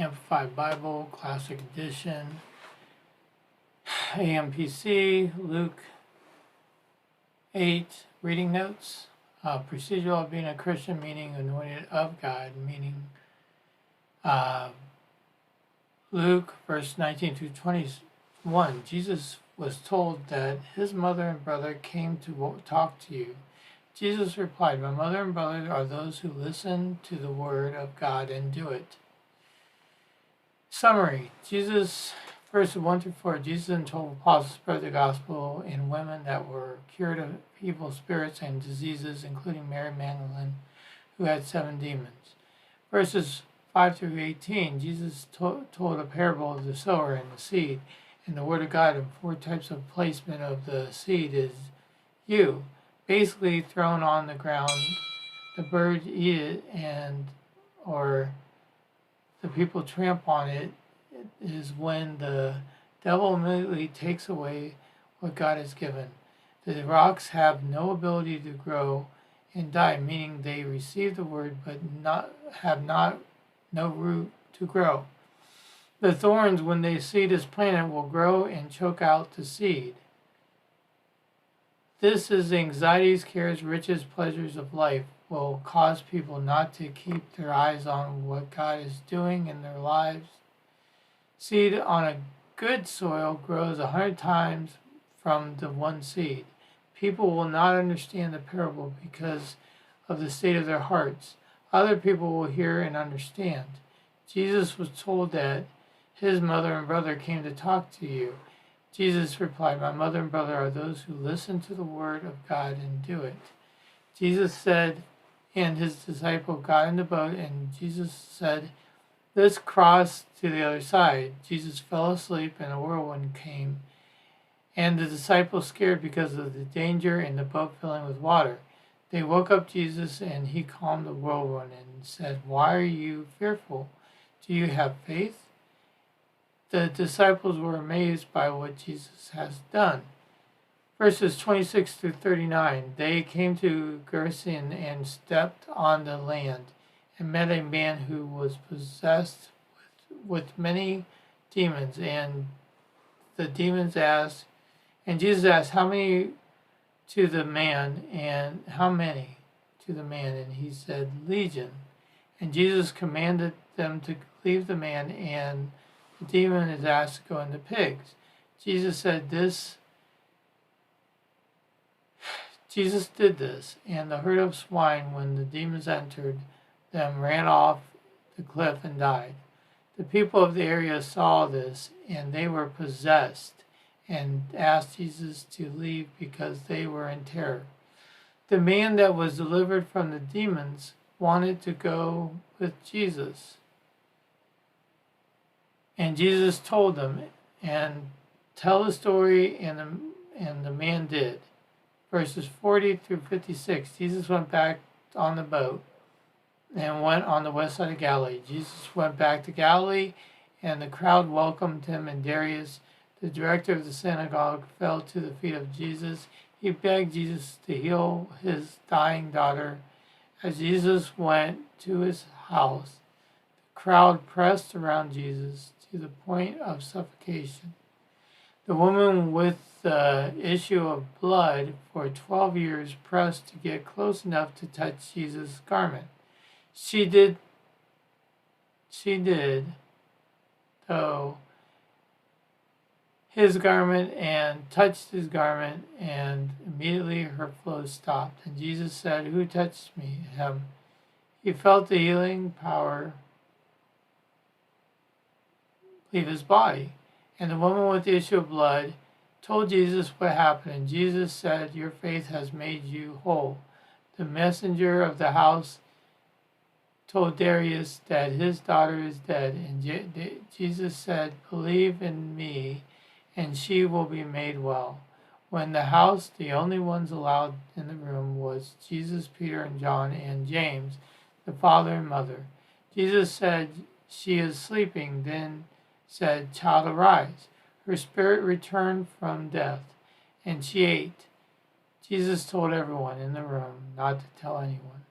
Amplified Bible, Classic Edition, AMPC, Luke 8, Reading Notes, Procedural of being a Christian, meaning anointed of God, meaning Luke, verse 19 through 21, Jesus was told that his mother and brother came to talk to you. Jesus replied, "My mother and brother are those who listen to the word of God and do it." Summary. Jesus, verses 1 through 4, Jesus and 12 apostles spread the gospel in women that were cured of evil spirits and diseases, including Mary Magdalene, who had 7 demons. Verses 5 through 18, Jesus told a parable of the sower and the seed, and the word of God, and 4 types of placement of the seed is you. Basically thrown on the ground, the birds eat it, or the people tramp on it, is when the devil immediately takes away what God has given. The rocks have no ability to grow and die, meaning they receive the word but have no root to grow. The thorns, when the seed is planted, will grow and choke out the seed. This is the anxieties, cares, riches, pleasures of life will cause people not to keep their eyes on what God is doing in their lives. Seed on a good soil grows 100 times from the one seed. People will not understand the parable because of the state of their hearts. Other people will hear and understand. Jesus was told that his mother and brother came to talk to you. Jesus replied, "My mother and brother are those who listen to the word of God and do it." Jesus said, and his disciple got in the boat, and Jesus said, "Let's cross to the other side." Jesus fell asleep, and a whirlwind came, and the disciples, scared because of the danger and the boat filling with water. They woke up Jesus, and he calmed the whirlwind and said, "Why are you fearful? Do you have faith?" The disciples were amazed by what Jesus has done. Verses 26 through 39, they came to Gerasene and stepped on the land and met a man who was possessed with many demons. And the demons asked, and Jesus asked, "How many to the man?" And "How many to the man?" And he said, "Legion." And Jesus commanded them to leave the man, and the demon is asked to go into pigs. Jesus did this, and the herd of swine, when the demons entered them, ran off the cliff and died. The people of the area saw this, and they were possessed, and asked Jesus to leave because they were in terror. The man that was delivered from the demons wanted to go with Jesus. And Jesus told them, and tell the story, and the man did. Verses 40 through 56, Jesus went back on the boat and went on the west side of Galilee. Jesus went back to Galilee, and the crowd welcomed him, and Darius, the director of the synagogue, fell to the feet of Jesus. He begged Jesus to heal his dying daughter. As Jesus went to his house, the crowd pressed around Jesus to the point of suffocation. The woman with the issue of blood for 12 years pressed to get close enough to touch Jesus' garment. She did, though, his garment, and touched his garment, and immediately her flow stopped. And Jesus said, "Who touched me?" Him. He felt the healing power leave his body. And the woman with the issue of blood told Jesus what happened. And Jesus said, "Your faith has made you whole." The messenger of the house told Darius that his daughter is dead. And Jesus said, "Believe in me, and she will be made well." When the house, the only ones allowed in the room was Jesus, Peter, and John, and James, the father and mother. Jesus said, "She is sleeping." Then said, "Child, arise." Her spirit returned from death, and she ate. Jesus told everyone in the room not to tell anyone.